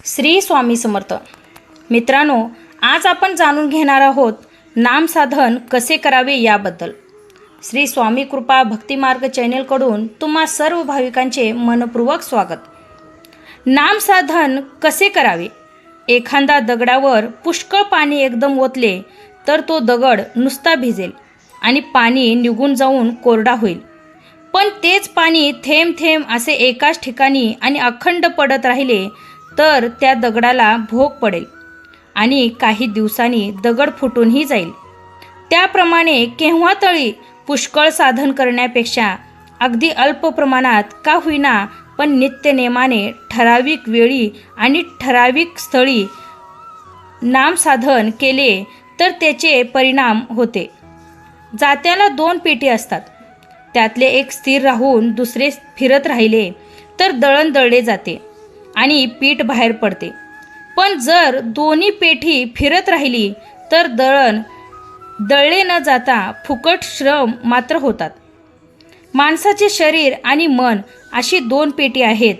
श्री स्वामी समर्थ. मित्रांनो, आज आपण जाणून घेणार आहोत नामसाधन कसे करावे याबद्दल. श्री स्वामी कृपा भक्तिमार्ग चॅनेलकडून तुम्हा सर्व भाविकांचे मनपूर्वक स्वागत. नामसाधन कसे करावे? एखादा दगडावर पुष्कळ पाणी एकदम ओतले तर तो दगड नुसता भिजेल आणि पाणी निघून जाऊन कोरडा होईल. पण तेच पाणी थेंब थेंब असे एकाच ठिकाणी आणि अखंड पडत राहिले तर त्या दगडाला भोग पडेल आणि काही दिवसांनी दगड फुटूनही जाईल. त्याप्रमाणे केव्हा तरी पुष्कळ साधन करण्यापेक्षा अगदी अल्प प्रमाणात का होईना पण नित्यनेमाने ठराविक वेळी आणि ठराविक स्थळी नामसाधन केले तर त्याचे परिणाम होते. जात्याला 2 पेटी असतात. त्यातले एक स्थिर राहून दुसरे फिरत राहिले तर दळण दळले जाते आणि पीठ बाहेर पडते. पण जर दोन्ही पेटी फिरत राहिली तर दळण दळले न जाता फुकट श्रम मात्र होतात. माणसाचे शरीर आणि मन अशी 2 पेटी आहेत.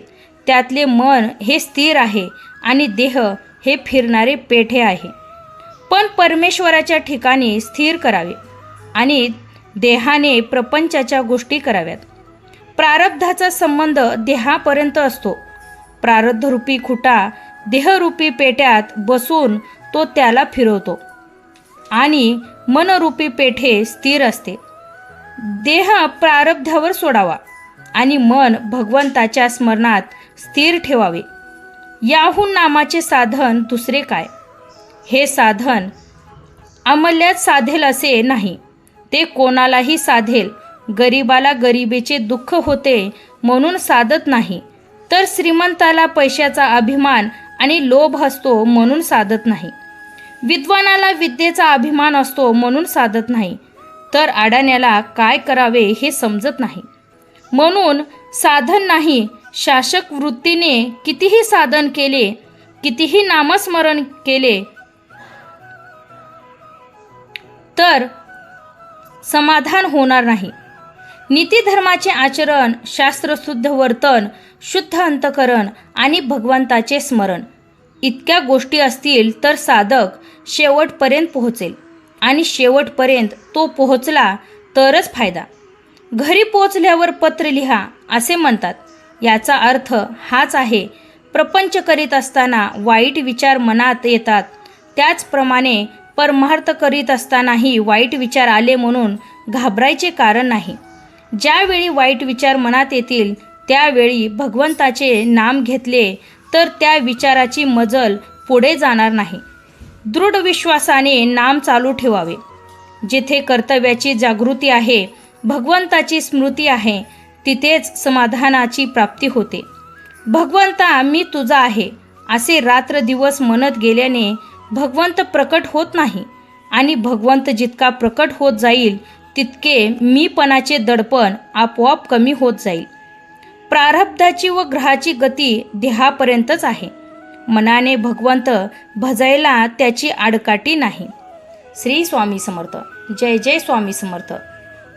त्यातले मन हे स्थिर आहे आणि देह हे फिरणारे पेठे आहे. पण परमेश्वराच्या ठिकाणी स्थिर करावे आणि देहाने प्रपंचाच्या गोष्टी कराव्यात. प्रारब्धाचा संबंध देहापर्यंत असतो. प्रारब्धरूपी खुटा देहरूपी पेट्यात बसून तो त्याला फिरवतो आणि मनरूपी पेठे स्थिर असते. देह प्रारब्धावर सोडावा आणि मन भगवंताच्या स्मरणात स्थिर ठेवावे. याहून नामाचे साधन दुसरे काय? हे साधन अमल्यात साधेल असे नाही. ते कोणालाही साधेल. गरिबाला गरिबीचे दुःख होते म्हणून साधत नाही, तर श्रीमंताला पैशाचा अभिमान आणि लोभ असतो म्हणून साधत नाही. विद्वानाला विद्येचा अभिमान असतो म्हणून साधत नाही, तर अडाण्याला काय करावे हे समजत नाही म्हणून साधन नाही. शासक वृत्तीने कितीही साधन केले, कितीही नामस्मरण केले तर समाधान होणार नाही. नीतिधर्माचे आचरण, शास्त्रशुद्ध वर्तन, शुद्ध अंतकरण आणि भगवंताचे स्मरण इतक्या गोष्टी असतील तर साधक शेवटपर्यंत पोहोचेल आणि शेवटपर्यंत तो पोहोचला तरच फायदा. घरी पोहोचल्यावर पत्र लिहा असे म्हणतात. याचा अर्थ हाच आहे, प्रपंच करीत असताना वाईट विचार मनात येतात, त्याचप्रमाणे परमार्थ करीत असतानाही वाईट विचार आले म्हणून घाबरायचे कारण नाही. ज्यावेळी वाईट विचार मनात येतील त्यावेळी भगवंताचे नाम घेतले तर त्या विचाराची मजल पुढे जाणार नाही. दृढ विश्वासाने नाम चालू ठेवावे. जिथे कर्तव्याची जागृती आहे, भगवंताची स्मृती आहे, तिथेच समाधानाची प्राप्ती होते. भगवंता मी तुझा आहे असे रात्र दिवस म्हणत गेल्याने भगवंत प्रकट होत नाही आणि भगवंत जितका प्रकट होत जाईल तितके मीपणाचे दडपण आपोआप कमी होत जाईल. प्रारब्धाची व ग्रहाची गती देहापर्यंतच आहे. मनाने भगवंत भजायला त्याची आडकाठी नाही. श्री स्वामी समर्थ. जय जय स्वामी समर्थ.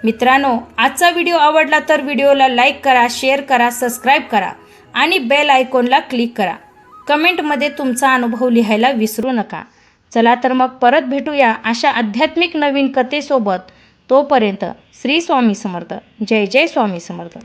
मित्रांनो, आजचा व्हिडिओ आवडला तर व्हिडिओला लाईक करा, शेअर करा, सबस्क्राईब करा आणि बेल आयकॉनला क्लिक करा. कमेंटमध्ये तुमचा अनुभव लिहायला विसरू नका. चला तर मग परत भेटूया अशा आध्यात्मिक नवीन कथेसोबत. तोपर्यंत श्री स्वामी समर्थ. जय जय स्वामी समर्थ.